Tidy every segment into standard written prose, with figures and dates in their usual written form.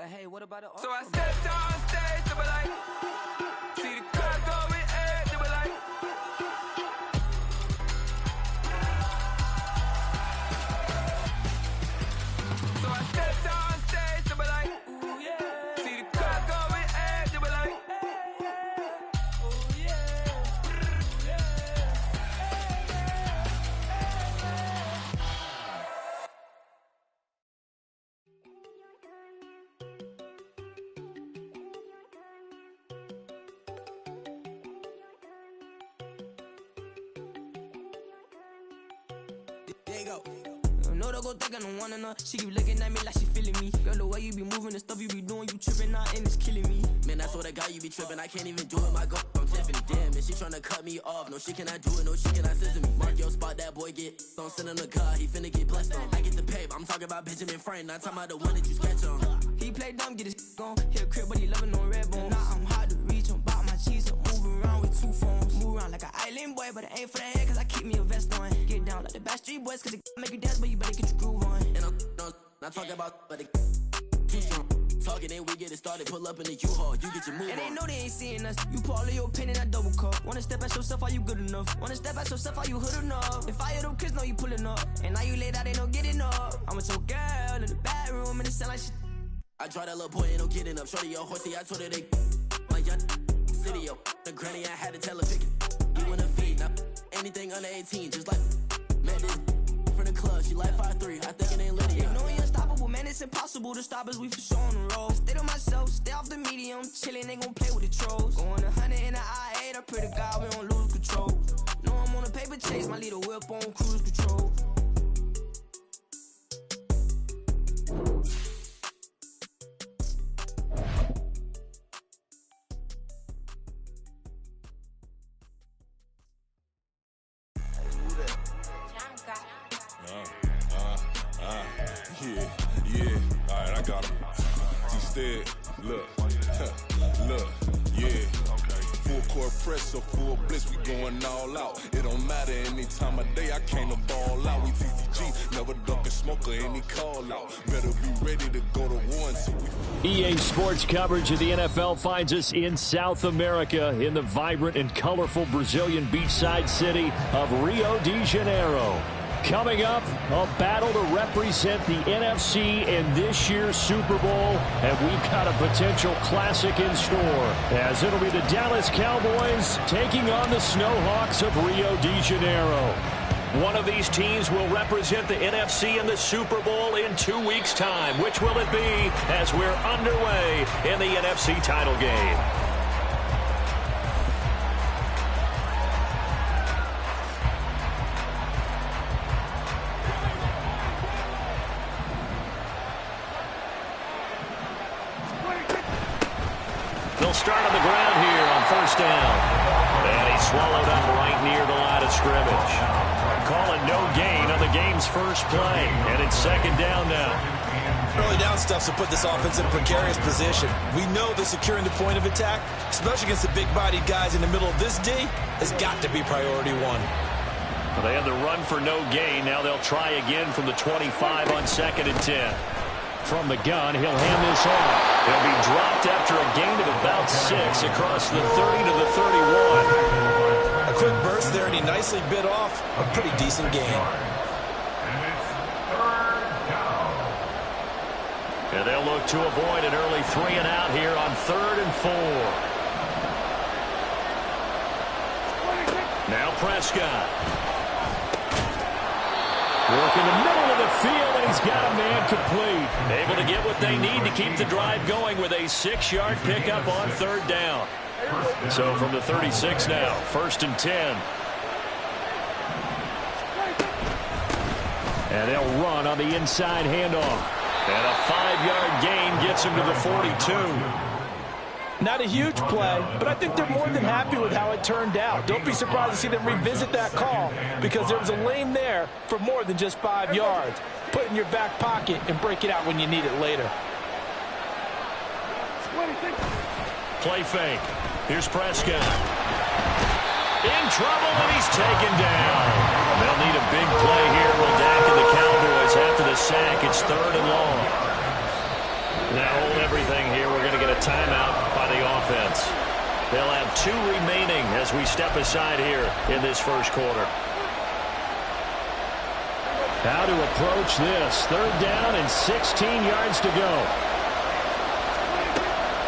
But hey, what about it? So I stepped on stage, they were like, see the crowd going ahead, they were like. So I stepped on stage, they were like, ooh yeah. See the crowd going ahead, they were like, ooh yeah. There you go. No, don't go think I don't wanna know. She keep looking at me like she feeling me. Girl, the way you be moving, the stuff you be doing, you tripping out and it's killing me. Man, I swear to God, you be tripping. I can't even do it. My girl, I'm Tiffany. Damn, and she tryna cut me off. No, she cannot do it. No, she cannot scissor me. Mark your spot, that boy get on. Send him the car. He finna get blessed on. I get the pay, but I'm talking about Benjamin Franklin. Not talking about the one that you sketch on. He play dumb, get his gone. Hit a crib, but he loving on red bone. Now I'm hard to reach. I'm bout my cheese. I'm moving around with two phones. Move around like an island boy, but it ain't for the head, cause I keep me a vest on. Get down like the Backstreet Boys, cause it make you dance, but you better get your groove on. And I'm not talking about, but it too strong. Talking, then we get it started. Pull up in the U-Haul. You get your move And they on. know they ain't seeing us. You pull all of your pin in that double cup. Wanna step at yourself, are you good enough? Wanna step at yourself, are you hood enough? If I hear them kids know you pulling up. And now you laid out, they don't get enough. I'm with your girl in the bedroom, and it sound like shit. I draw that little boy, ain't no getting up. Shorty, your horsey, I told her they my young city, yo. The granny, I had to tell her pick it. You wanna feed, now anything under 18, just like met this from the club. She like 5'3", I think it ain't Lydia. You know we unstoppable, man, it's impossible to stop us, we for sure on the road. Stay to myself, stay off the medium, chillin', they gon' play with the trolls. Going 100 in the I-8, I pray to God we don't lose control. Know I'm on a paper chase, my little whip on cruise control. Yeah, alright, I got him. Instead, look, yeah. Full court press, so full blitz, we going all out. It don't matter any time of day, I came to ball out. We TCG, never duck a smoker, any call out. Better be ready to go to war until we... EA Sports coverage of the NFL finds us in South America in the vibrant and colorful Brazilian beachside city of Rio de Janeiro. Coming up, a battle to represent the NFC in this year's Super Bowl, and we've got a potential classic in store, as it'll be the Dallas Cowboys taking on the Snowhawks of Rio de Janeiro. One of these teams will represent the NFC in the Super Bowl in 2 weeks' time. Which will it be as we're underway in the NFC title game? They'll start on the ground here on first down. And he's swallowed up right near the line of scrimmage. Calling no gain on the game's first play. And it's second down now. Early down stuff to put this offense in a precarious position. We know that securing the point of attack, especially against the big-bodied guys in the middle of this D, has got to be priority one. Well, they had the run for no gain. Now they'll try again from the 25 on 2nd and 10. From the gun, he'll hand this off. He'll be dropped after a gain of about 6 across the 30 to the 31. A quick burst there, and he nicely bit off a pretty decent gain. And they'll look to avoid an early 3 and out here on 3rd and 4. Now Prescott. Work in the middle of the field, and he's got a man complete. Able to get what they need to keep the drive going with a 6-yard pickup on 3rd down. So from the 36 now, 1st and 10. And they'll run on the inside handoff. And a 5-yard gain gets him to the 42. Not a huge play, but I think they're more than happy with how it turned out. Don't be surprised to see them revisit that call, because there was a lane there for more than just 5 yards. Put it in your back pocket and break it out when you need it later. Play fake. Here's Prescott. In trouble, and he's taken down. They'll need a big play here. Will Dak and the Cowboys after the sack. It's 3rd and long. Now hold every timeout by the offense. They'll have 2 remaining as we step aside here in this first quarter. How to approach this. 3rd down and 16 yards to go.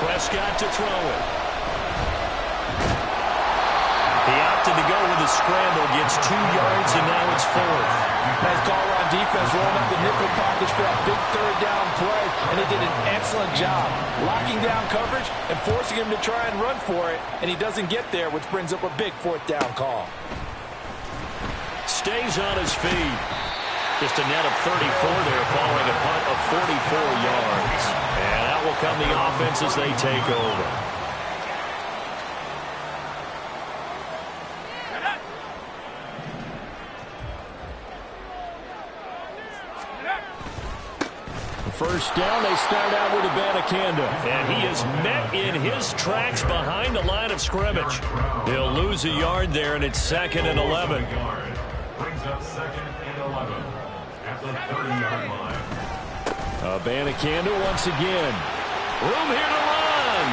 Prescott to throw it. He opted to go with a scramble, gets 2 yards, and now it's 4th. Nice call on defense, rolling up the nickel package for that big 3rd down play, and they did an excellent job locking down coverage and forcing him to try and run for it, and he doesn't get there, which brings up a big 4th down call. Stays on his feet. Just a net of 34 there following a punt of 44 yards. And that will come the offense as they take over. First down, they start out with Abanikanda. And he is met in his tracks behind the line of scrimmage. He'll lose a yard there, and it's 2nd and 11. Brings up 2nd and 11 at the 30-yard line. Abanikanda once again. Room here to run.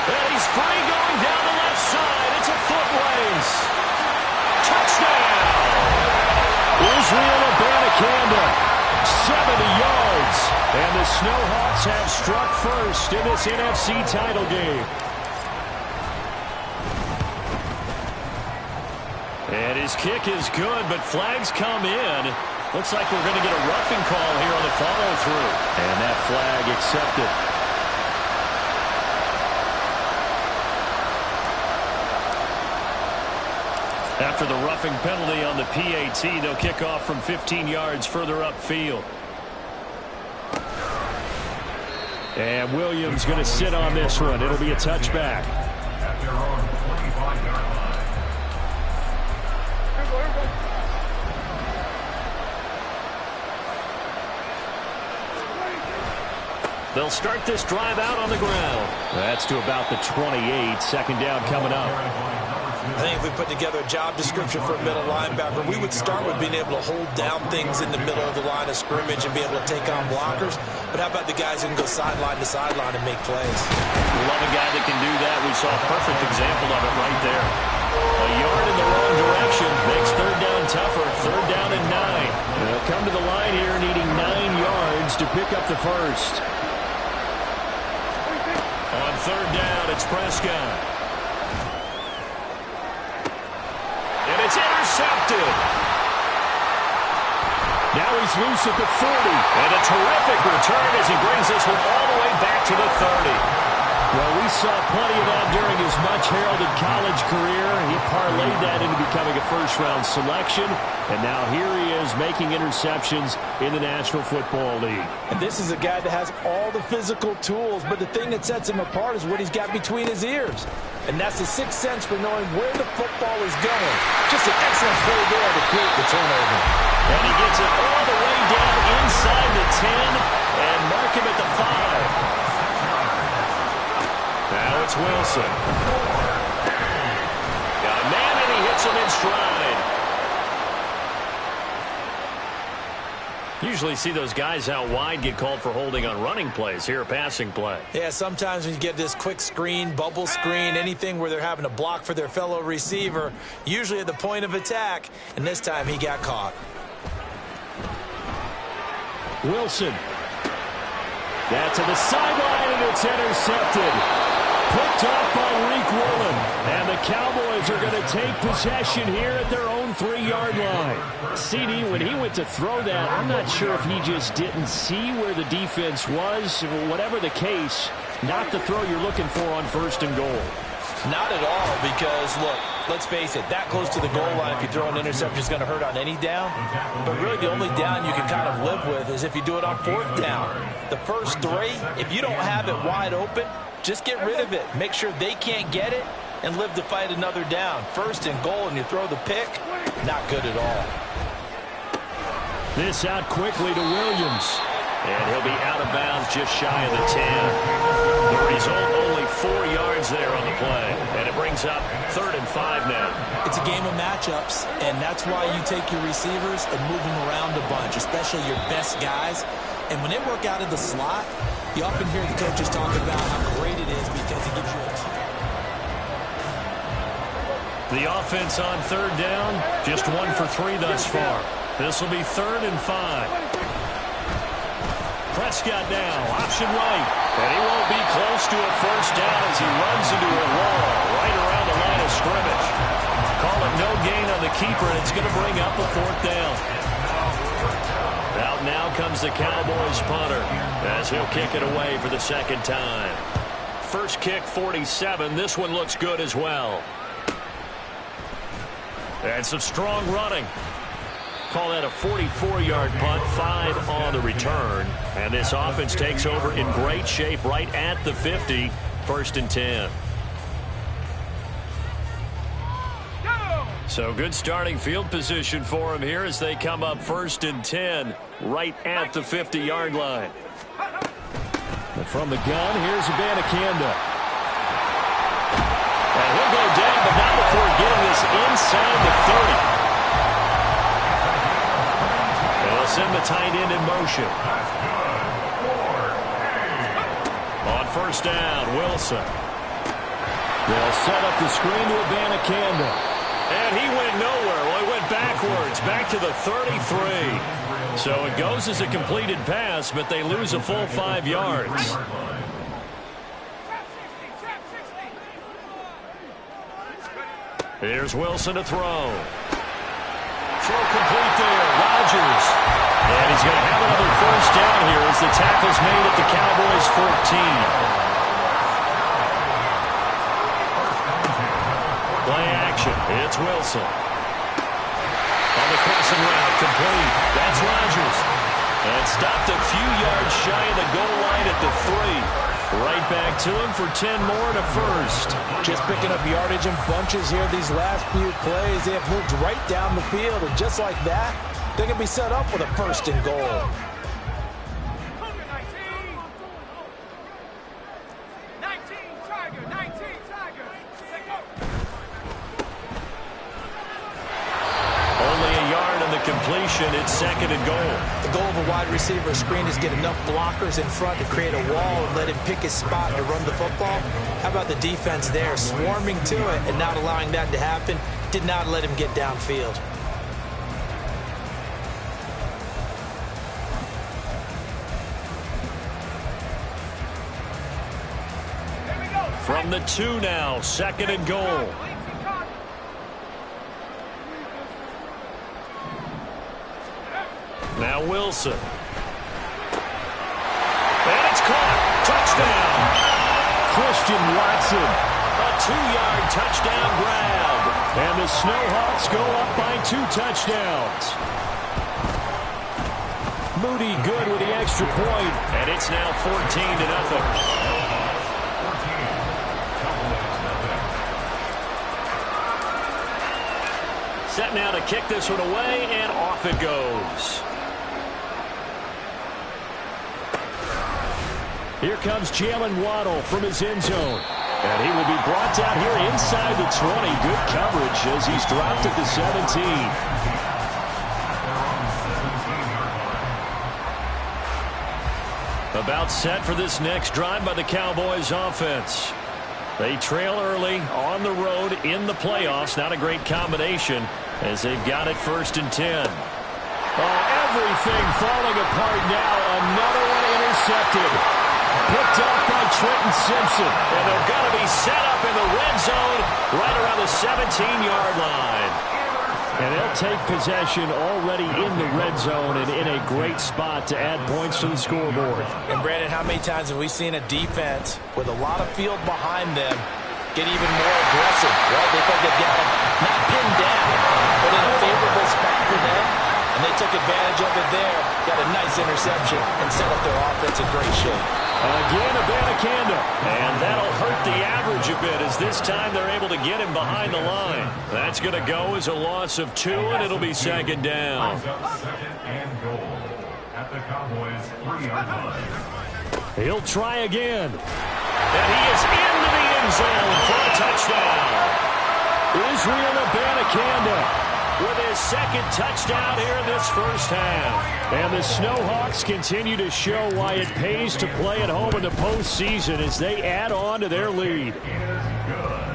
And he's free going down the left side. It's a foot race. Touchdown! Israel Abanikanda. 70 yards, and the Snowhawks have struck first in this NFC title game. And his kick is good, but flags come in. Looks like we're going to get a roughing call here on the follow-through. And that flag accepted. After the roughing penalty on the PAT, they'll kick off from 15 yards further upfield. And Williams going to sit on this one. It'll be a touchback. At their own 25-yard line. They'll start this drive out on the ground. That's to about the 28. 2nd down coming up. I think if we put together a job description for a middle linebacker, we would start with being able to hold down things in the middle of the line of scrimmage and be able to take on blockers. But how about the guys who can go sideline to sideline and make plays? We love a guy that can do that. We saw a perfect example of it right there. A yard in the wrong direction makes 3rd down tougher. 3rd down and 9. They'll come to the line here needing 9 yards to pick up the first. On 3rd down, it's Prescott. And it's intercepted. Now he's loose at the 40. And a terrific return as he brings this one all the way back to the 30. Well, we saw plenty of that during his much-heralded college career. He parlayed that into becoming a first-round selection. And now here he is making interceptions in the National Football League. And this is a guy that has all the physical tools, but the thing that sets him apart is what he's got between his ears. And that's the sixth sense for knowing where the football is going. Just an excellent play there to create the turnover. And he gets it all the way down inside the 10 and mark him at the 5. Now it's Wilson. Got a man and he hits him in stride. Usually see those guys out wide get called for holding on running plays. Here a passing play. Yeah, sometimes when you get this quick screen, bubble screen, anything where they're having to block for their fellow receiver, usually at the point of attack, and this time he got caught. Wilson. That's to the sideline, and it's intercepted. Picked off by Reek Woolen. And the Cowboys are going to take possession here at their own 3-yard line. CD, when he went to throw that, I'm not sure if he just didn't see where the defense was. Whatever the case, not the throw you're looking for on 1st and goal. Not at all, because, look, let's face it, that close to the goal line, if you throw an interception, is going to hurt on any down. But really, the only down you can kind of live with is if you do it on 4th down. The first 3, if you don't have it wide open, just get rid of it. Make sure they can't get it and live to fight another down. 1st and goal, and you throw the pick, not good at all. This out quickly to Williams. And he'll be out of bounds just shy of the 10. The result, only 4 yards there on the play. And it brings up 3rd and 5 now. It's a game of matchups, and that's why you take your receivers and move them around a bunch, especially your best guys. And when they work out of the slot, You often hear the coaches talk about how great it is because it gives you a chance. The offense on third down, just 1 for 3 thus far. This will be 3rd and 5. Prescott now, option right. And he won't be close to a first down as he runs into a wall right around the line of scrimmage. Call it no gain on the keeper, and it's going to bring up a 4th down. Out now comes the Cowboys punter as he'll kick it away for the 2nd time. First kick, 47. This one looks good as well. And some strong running. Call that a 44-yard punt, 5 on the return. And this offense takes over in great shape right at the 50, 1st and 10. So good starting field position for them here as they come up 1st and 10 right at the 50-yard line. And from the gun, here's Abanikanda. And he'll go down, but not before getting this inside the 30. And they'll send the tight end in motion. On 1st down, Wilson. They'll set up the screen to Abanikanda. And he went nowhere. Well, he went backwards, back to the 33. So it goes as a completed pass, but they lose a full 5 yards. Here's Wilson to throw. Throw complete there. Rodgers. And he's going to have another first down here as the tackle's made at the Cowboys' 14. Play action. It's Wilson. On the crossing route, complete. That's Rodgers. And stopped a few yards shy of the goal line at the 3. Right back to him for 10 more and a first. Just picking up yardage in bunches here these last few plays. They have moved right down the field, and just like that, they can be set up with a 1st and goal. Completion, it's 2nd and goal. The goal of a wide receiver screen is get enough blockers in front to create a wall and let him pick his spot to run the football. How about the defense there, swarming to it and not allowing that to happen? Did not let him get downfield. From the 2 now, 2nd and goal. Now Wilson. And it's caught. Touchdown. Christian Watson. A 2-yard touchdown grab. And the Snowhawks go up by 2 touchdowns. Moody good with the extra point. And it's now 14-0. Set now to kick this one away, and off it goes. Here comes Jalen Waddle from his end zone. And he will be brought down here inside the 20. Good coverage as he's dropped at the 17. About set for this next drive by the Cowboys offense. They trail early on the road in the playoffs. Not a great combination as they've got it 1st and 10. Oh, everything falling apart now. Another one intercepted. Picked off by Trenton Simpson. And they're going to be set up in the red zone right around the 17-yard line. And they'll take possession already in the red zone and in a great spot to add points to the scoreboard. And Brandon, how many times have we seen a defense with a lot of field behind them get even more aggressive, right? They thought they've got them not pinned down, but in a favorable spot for them. And they took advantage of it there. Got a nice interception and set up their offense in great shape. Again, Abanikanda. And that'll hurt the average a bit as this time they're able to get him behind the line. That's going to go as a loss of 2, and it'll be 2nd down. 2nd and goal at the Cowboys' 3-yard line. He'll try again. And he is into the end zone for a touchdown. Israel Abanikanda. with his second touchdown here in this first half. And the Snowhawks continue to show why it pays to play at home in the postseason as they add on to their lead.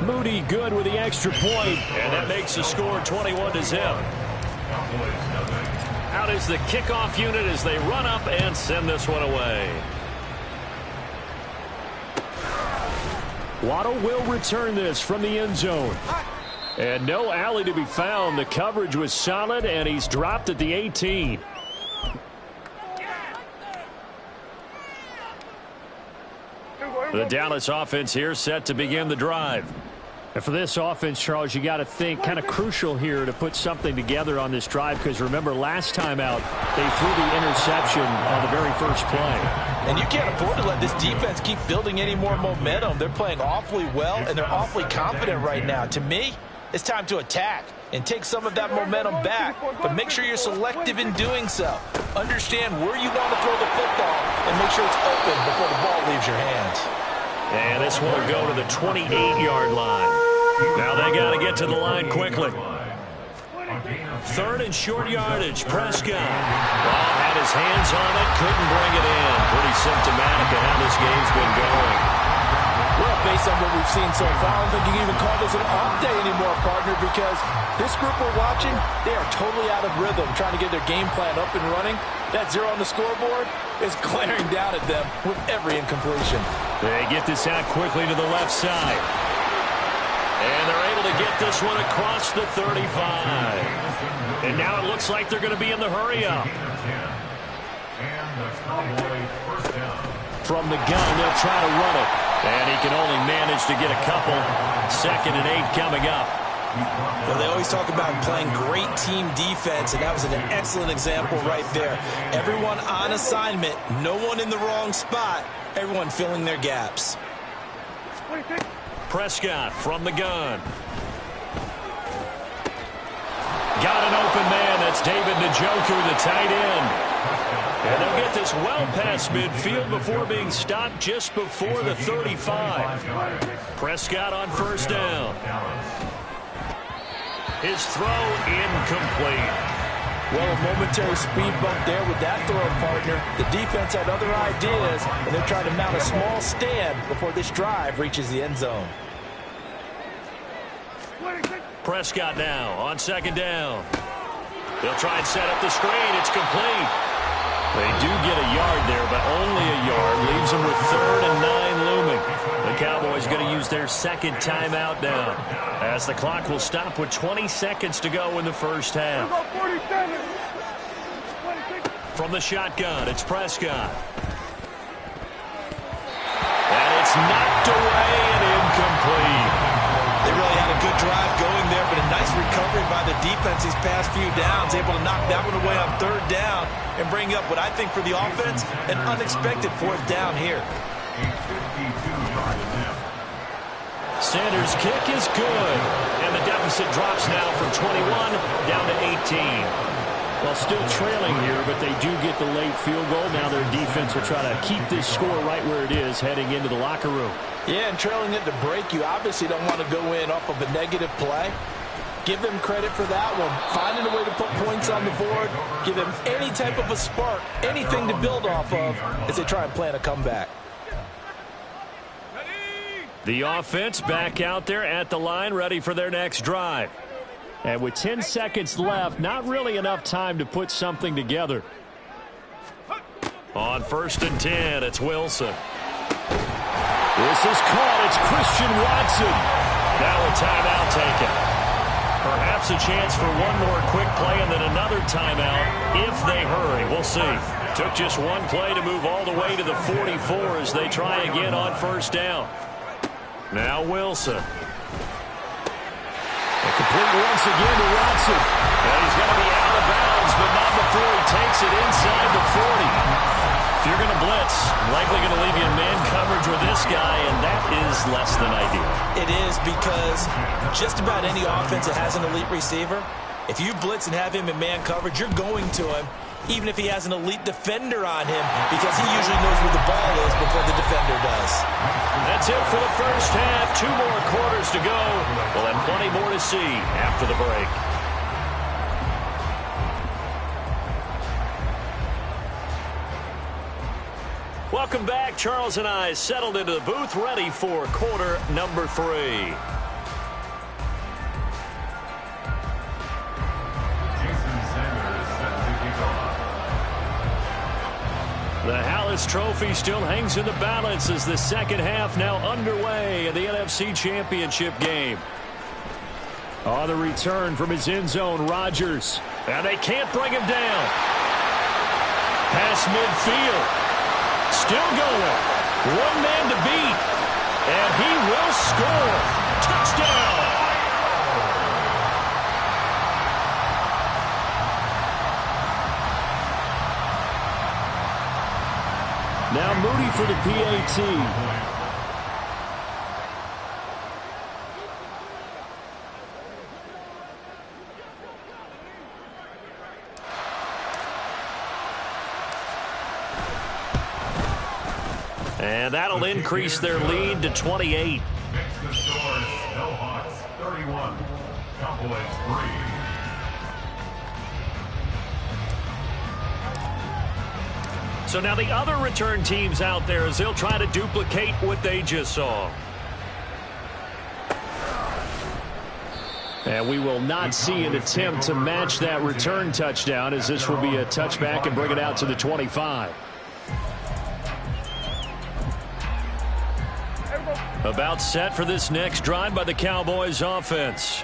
Moody good with the extra point, and that makes the score 21-0. Out is the kickoff unit as they run up and send this one away. Waddle will return this from the end zone. And no alley to be found. The coverage was solid, and he's dropped at the 18. The Dallas offense here set to begin the drive. And for this offense, Charles, you got to think kind of crucial here to put something together on this drive, because remember last time out they threw the interception on the very first play. And you can't afford to let this defense keep building any more momentum. They're playing awfully well, and they're awfully confident right now. To me, it's time to attack and take some of that momentum back, but make sure you're selective in doing so. Understand where you want to throw the football and make sure it's open before the ball leaves your hands. And this one will go to the 28-yard line. Now they got to get to the line quickly. Third and short yardage. Prescott. Ball had his hands on it, couldn't bring it in. Pretty symptomatic of how this game's been going. Well, based on what we've seen so far, I don't think you can even call this an off day anymore, partner, because this group we're watching, they are totally out of rhythm, trying to get their game plan up and running. That 0 on the scoreboard is glaring down at them with every incompletion. They get this out quickly to the left side. And they're able to get this one across the 35. And now it looks like they're going to be in the hurry-up. From the gun, they'll try to run it. And he can only manage to get a couple. 2nd and 8 coming up. Well, they always talk about playing great team defense, and that was an excellent example right there. Everyone on assignment, no one in the wrong spot, everyone filling their gaps. Prescott from the gun. Got an open man. That's David Njoku, the tight end. And they'll get this well past midfield before being stopped just before the 35. Prescott on first down. His throw incomplete. Well, a momentary speed bump there with that throw, partner. The defense had other ideas, and they're trying to mount a small stand before this drive reaches the end zone. Prescott now on 2nd down. They'll try and set up the screen. It's complete. They do get a yard there, but only a yard. Leaves them with 3rd and 9 looming. The Cowboys going to use their 2nd timeout now, as the clock will stop with 20 seconds to go in the first half. From the shotgun, it's Prescott. And it's knocked away and incomplete. They really had a good drive going there, but a nice recovery by the defense these past few downs, able to knock that one away on 3rd down and bring up what I think for the offense, an unexpected 4th down here. Sanders' kick is good, and the deficit drops now from 21 down to 18. Well, still trailing here, but they do get the late field goal. Now their defense will try to keep this score right where it is heading into the locker room. Yeah, and trailing it to break, you obviously don't want to go in off of a negative play. Give them credit for that one. Finding a way to put points on the board. Give them any type of a spark, anything to build off of as they try and plan a comeback. The offense back out there at the line, ready for their next drive. And with 10 seconds left, not really enough time to put something together. On 1st and 10, it's Wilson. This is caught. It's Christian Watson. Now a timeout taken. Perhaps a chance for one more quick play and then another timeout if they hurry. We'll see. Took just one play to move all the way to the 44 as they try again on 1st down. Now Wilson. A complete once again to Watson. And he's going to be out of bounds, but not before he takes it inside the 40. If you're going to blitz, likely going to leave you in man coverage with this guy, and that is less than ideal. It is, because just about any offense that has an elite receiver, if you blitz and have him in man coverage, you're going to him, even if he has an elite defender on him, because he usually knows where the ball is before the defender does. That's it for the first half. 2 more quarters to go. We'll have plenty more to see after the break. Welcome back. Charles and I settled into the booth, ready for quarter number 3. The Hallis Trophy still hangs in the balance as the second half now underway in the NFC Championship game. On the return from his end zone, Rodgers. And they can't bring him down. Pass midfield. Still going. One man to beat. And he will score. Touchdown. Now Moody for the PAT. And that'll increase their lead to 28. The scores, Hawks 31, Cowboys 3. So now the other return teams out there as they'll try to duplicate what they just saw. And we will not see an attempt to match that return touchdown as this will be a touchback and bring it out to the 25. About set for this next drive by the Cowboys offense.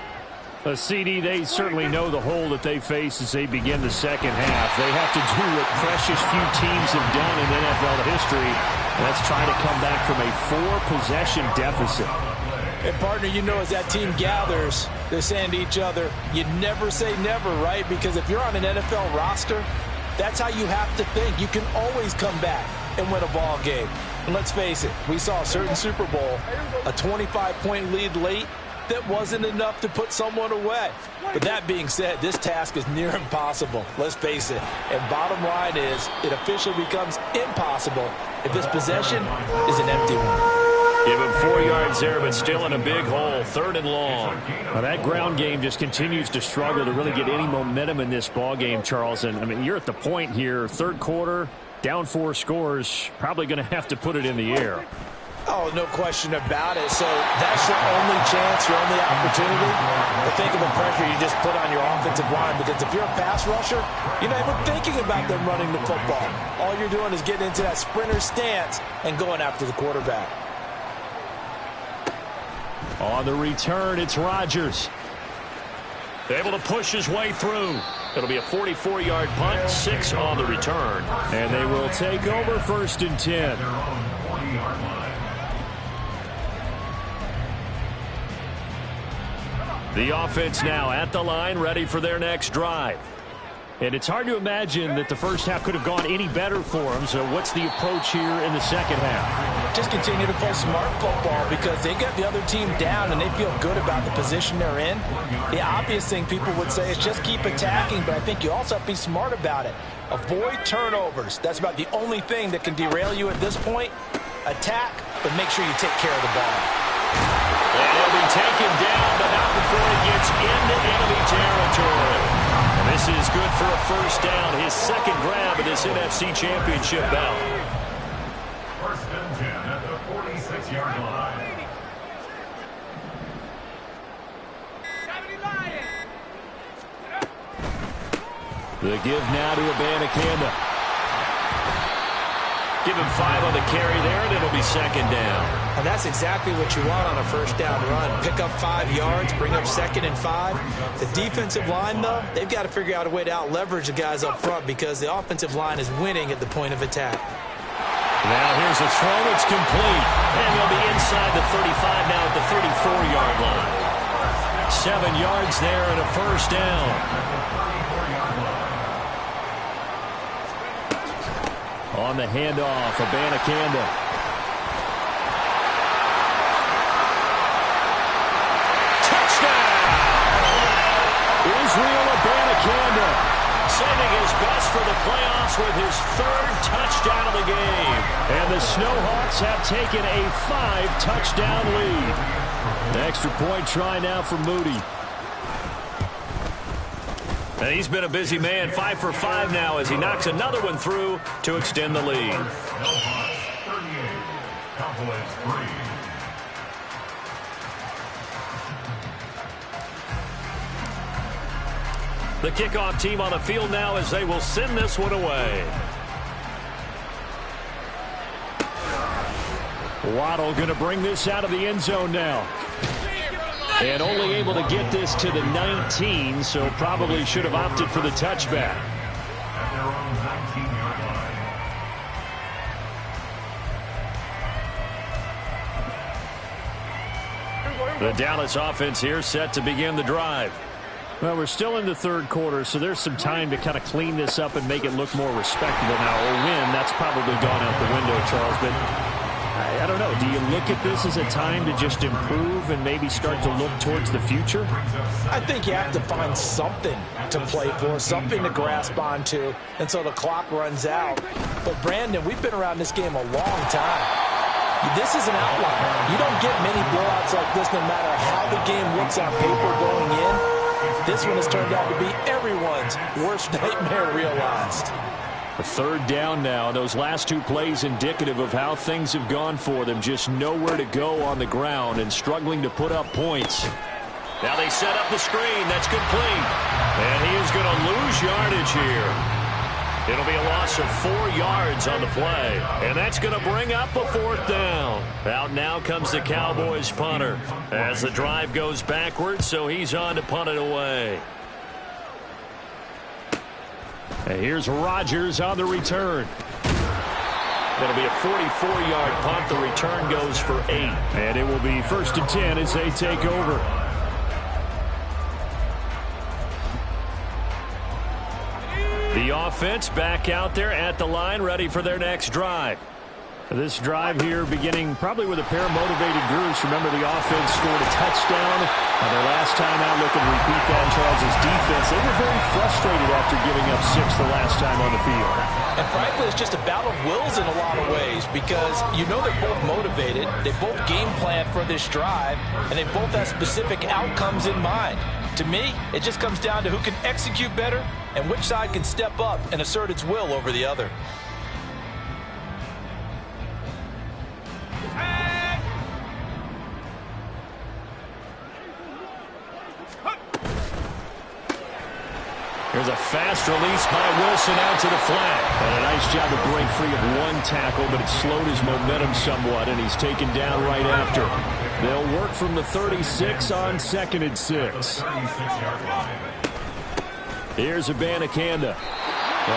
CD, they certainly know the hole that they face as they begin the second half. They have to do what precious few teams have done in NFL history. That's try to come back from a 4-possession deficit. And, partner, you know as that team gathers, they're saying to each other, you never say never, right? Because if you're on an NFL roster, that's how you have to think. You can always come back and win a ball game. And let's face it, we saw a certain Super Bowl, a 25-point lead late, that wasn't enough to put someone away. But that being said, this task is near impossible. Let's face it. And bottom line is, it officially becomes impossible if this possession is an empty one. Give him 4 yards there, but still in a big hole. 3rd and long. Now that ground game just continues to struggle to really get any momentum in this ball game, Charles. And I mean, you're at the point here, 3rd quarter, down 4 scores, probably going to have to put it in the air. Oh, no question about it. So that's your only chance, your only opportunity. But think of the pressure you just put on your offensive line, because if you're a pass rusher, you're not even thinking about them running the football. All you're doing is getting into that sprinter stance and going after the quarterback. On the return, it's Rodgers. Able to push his way through. It'll be a 44-yard punt, 6 on the return. And they will take over 1st and 10. The offense now at the line, ready for their next drive. And it's hard to imagine that the first half could have gone any better for them. So what's the approach here in the second half? Just continue to play smart football, because they got the other team down and they feel good about the position they're in. The obvious thing people would say is just keep attacking, but I think you also have to be smart about it. Avoid turnovers. That's about the only thing that can derail you at this point. Attack, but make sure you take care of the ball. And he'll be taken down, but not before he gets into enemy territory. And this is good for a 1st down, his 2nd grab of this NFC Championship bout. 1st and 10 at the 46-yard line. The give now to Abanikanda. Give him 5 on the carry there, and it'll be 2nd down. And that's exactly what you want on a 1st down run. Pick up 5 yards, bring up 2nd and 5. The defensive line, though, they've got to figure out a way to out-leverage the guys up front, because the offensive line is winning at the point of attack. Now here's a throw. It's complete. And they'll be inside the 35 now at the 34-yard line. 7 yards there and a 1st down. On the handoff, Abanikanda. Touchdown! Israel Abanikanda, sending his best for the playoffs with his 3rd touchdown of the game. And the Snowhawks have taken a 5-touchdown lead. The extra point try now for Moody. And he's been a busy man, 5 for 5 now as he knocks another one through to extend the lead. 3. The kickoff team on the field now as they will send this one away. Waddle going to bring this out of the end zone now. And only able to get this to the 19, so probably should have opted for the touchback. At their own 19-yard line. The Dallas offense here set to begin the drive. Well, we're still in the third quarter, so there's some time to kind of clean this up and make it look more respectable now. Or win, that's probably gone out the window, Charles. But I don't know. Do you look at this as a time to just improve and maybe start to look towards the future? I think you have to find something to play for, something to grasp onto until the clock runs out. But, Brandon, we've been around this game a long time. This is an outlier. You don't get many blowouts like this no matter how the game looks on paper going in. This one has turned out to be everyone's worst nightmare realized. A third down now. Those last two plays indicative of how things have gone for them. Just nowhere to go on the ground and struggling to put up points. Now they set up the screen. That's complete. And he is going to lose yardage here. It'll be a loss of 4 yards on the play. And that's going to bring up a 4th down. Out now comes the Cowboys punter as the drive goes backwards, so he's on to punt it away. And here's Rodgers on the return. It'll be a 44-yard punt. The return goes for 8. And it will be 1st and 10 as they take over. The offense back out there at the line, ready for their next drive. This drive here beginning probably with a pair of motivated groups. Remember, the offense scored a touchdown. Their last time out, looking to repeat that in Charles' defense. They were very frustrated after giving up 6 the last time on the field. And frankly, it's just a battle of wills in a lot of ways because you know they're both motivated. They both game plan for this drive, and they both have specific outcomes in mind. To me, it just comes down to who can execute better and which side can step up and assert its will over the other. Here's a fast release by Wilson out to the flat. And a nice job to break free of one tackle, but it slowed his momentum somewhat, and he's taken down right after. They'll work from the 36 on 2nd and 6. Here's Abanikanda. 153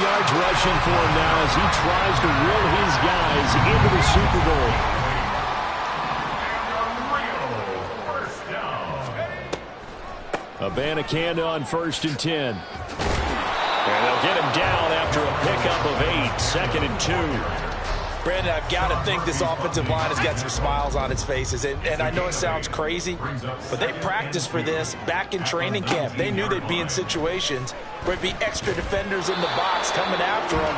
yards rushing for him now as he tries to will his guys into the Super Bowl. Abanikanda on 1st and 10. And they'll get him down after a pickup of 8. 2nd and 2. Brandon, I've got to think this offensive line has got some smiles on its faces. And I know it sounds crazy, but they practiced for this back in training camp. They knew they'd be in situations where it'd be extra defenders in the box coming after them,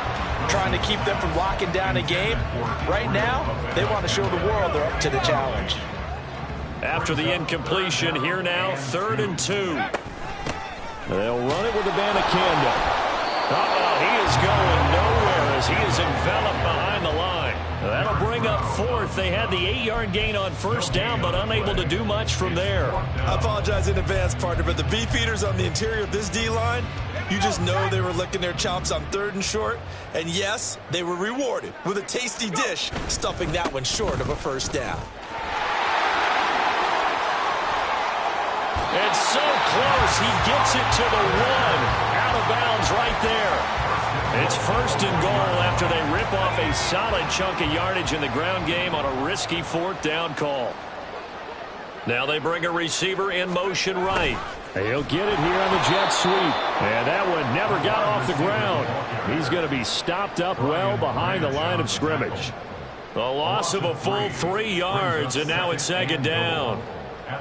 trying to keep them from locking down a game. Right now, they want to show the world they're up to the challenge. After the incompletion, here now, 3rd and 2. They'll run it with Abanikanda. He is going nowhere as he is enveloped behind the line. That'll bring up 4th. They had the 8-yard gain on 1st down, but unable to do much from there. I apologize in advance, partner, but the beefeaters on the interior of this D-line, you just know they were licking their chops on 3rd and short. And yes, they were rewarded with a tasty dish, stuffing that one short of a 1st down. It's so close. He gets it to the 1. Out of bounds right there. It's 1st and goal after they rip off a solid chunk of yardage in the ground game on a risky 4th down call. Now they bring a receiver in motion right. He'll get it here on the jet sweep. And that one never got off the ground. He's going to be stopped up well behind the line of scrimmage. The loss of a full 3 yards, and now it's 2nd down.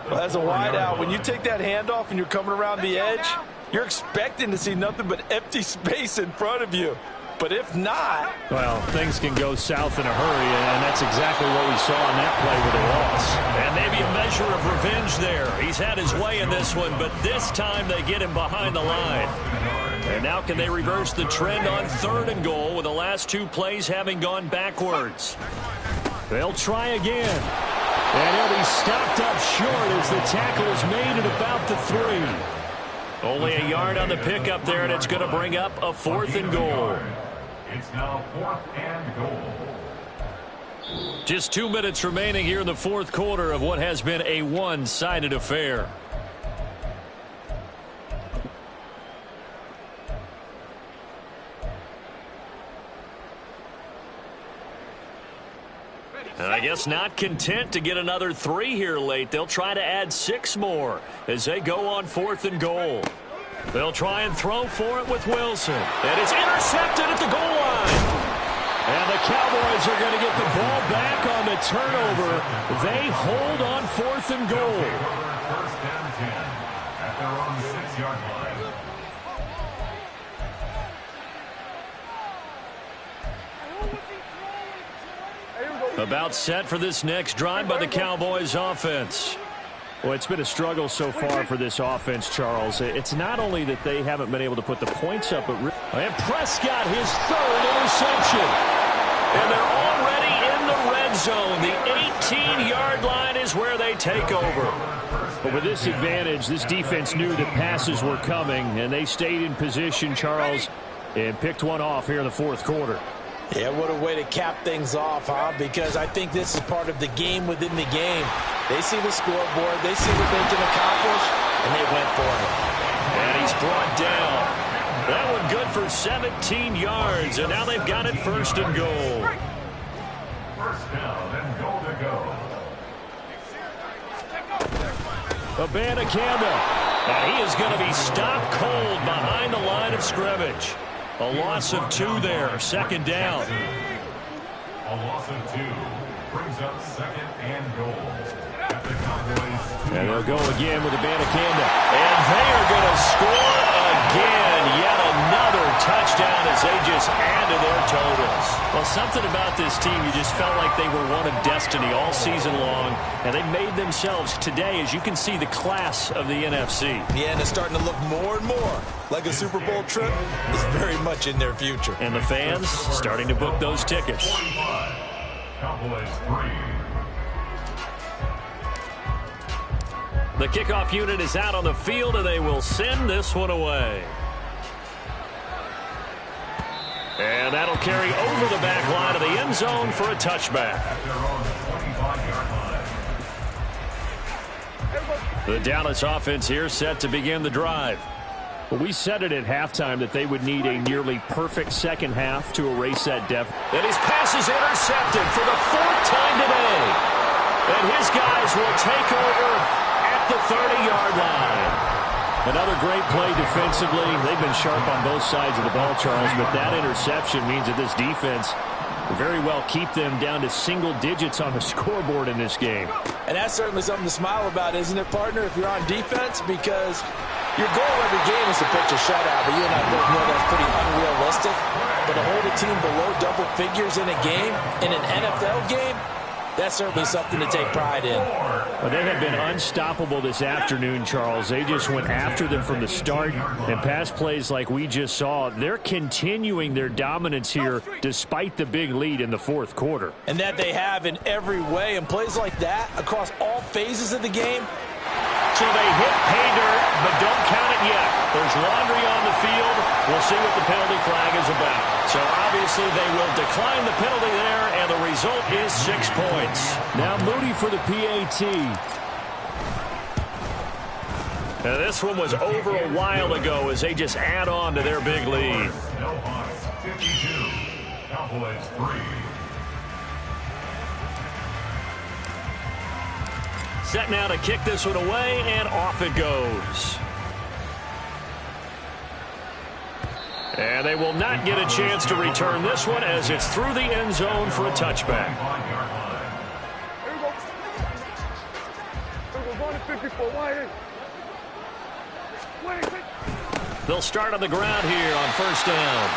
Well, as a wideout, when you take that handoff and you're coming around the edge, you're expecting to see nothing but empty space in front of you. But if not... Well, things can go south in a hurry, and that's exactly what we saw on that play with a loss. And maybe a measure of revenge there. He's had his way in this one, but this time they get him behind the line. And now can they reverse the trend on 3rd and goal with the last 2 plays having gone backwards? They'll try again. And he'll be stopped up short as the tackle is made at about the 3. Only a yard on the pickup there, and it's going to bring up a 4th and goal. It's now 4th and goal. Just 2 minutes remaining here in the 4th quarter of what has been a one-sided affair. And I guess not content to get another 3 here late. They'll try to add 6 more as they go on 4th and goal. They'll try and throw for it with Wilson. And it's intercepted at the goal line. And the Cowboys are going to get the ball back on the turnover. They hold on 4th and goal. 1st and 10 at their own 6-yard line. About set for this next drive by the Cowboys offense. Well, it's been a struggle so far for this offense, Charles. It's not only that they haven't been able to put the points up, but and Prescott, his 3rd interception. And they're already in the red zone. The 18-yard line is where they take over. But with this advantage, this defense knew that passes were coming, and they stayed in position, Charles, and picked one off here in the 4th quarter. Yeah, what a way to cap things off, huh? Because I think this is part of the game within the game. They see the scoreboard, they see what they can accomplish, and they went for it. And he's brought down. That one good for 17 yards, and now they've got it 1st and goal. 1st down and goal to go. Abanikanda. And he is going to be stopped cold behind the line of scrimmage. A loss of 2 there, 2nd down. A loss of 2 brings up 2nd and goal at the Cowboys. And they'll go again with Abanikanda. And they are going to score again. Yet another touchdown as they just add to their totals. Well, something about this team, you just felt like they were one of destiny all season long. And they made themselves today, as you can see, the class of the NFC. Yeah, and it's starting to look more and more like a Super Bowl trip is very much in their future. And the fans starting to book those tickets. 45, Cowboys 3. The kickoff unit is out on the field, and they will send this one away. And that'll carry over the back line of the end zone for a touchback. At their own 25-yard line. The Dallas offense here set to begin the drive. Well, we said it at halftime that they would need a nearly perfect second half to erase that deficit. And his pass is intercepted for the 4th time today. And his guys will take over at the 30-yard line. Another great play defensively. They've been sharp on both sides of the ball, Charles, but that interception means that this defense will very well keep them down to single digits on the scoreboard in this game. And that's certainly something to smile about, isn't it, partner, if you're on defense? Because your goal every game is to pitch a shutout, but you and I both know that's pretty unrealistic. But to hold a team below double figures in a game, in an NFL game, that's certainly something to take pride in. Well, they have been unstoppable this afternoon, Charles. They just went after them from the start, and pass plays like we just saw, they're continuing their dominance here despite the big lead in the 4th quarter. And that they have in every way, and plays like that across all phases of the game. So they hit pay dirt, but don't count it yet. There's laundry on the field. We'll see what the penalty flag is about. So obviously they will decline the penalty there, and the result is 6 points. Now Moody for the PAT. Now this one was over a while ago as they just add on to their big lead. No Hawks 52, Cowboys 3. Set now to kick this one away, and off it goes. And they will not get a chance to return this one as it's through the end zone for a touchback. They'll start on the ground here on 1st down.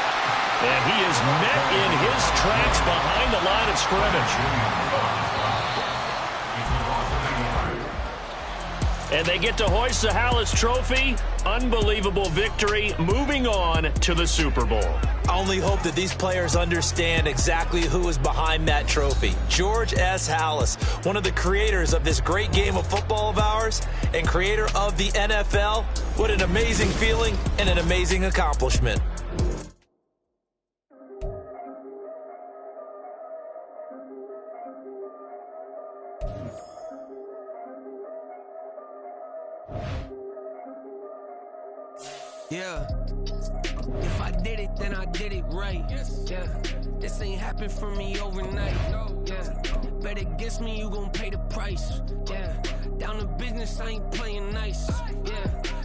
And he is met in his tracks behind the line of scrimmage. And they get to hoist the Halas Trophy. Unbelievable victory. Moving on to the Super Bowl. I only hope that these players understand exactly who is behind that trophy. George S. Halas, one of the creators of this great game of football of ours and creator of the NFL. What an amazing feeling and an amazing accomplishment. Yeah. If I did it, then I did it right. Yeah. This ain't happened for me overnight. Yeah. Bet against me, you gon' pay the price. Yeah. Down to business, I ain't playing nice. Yeah.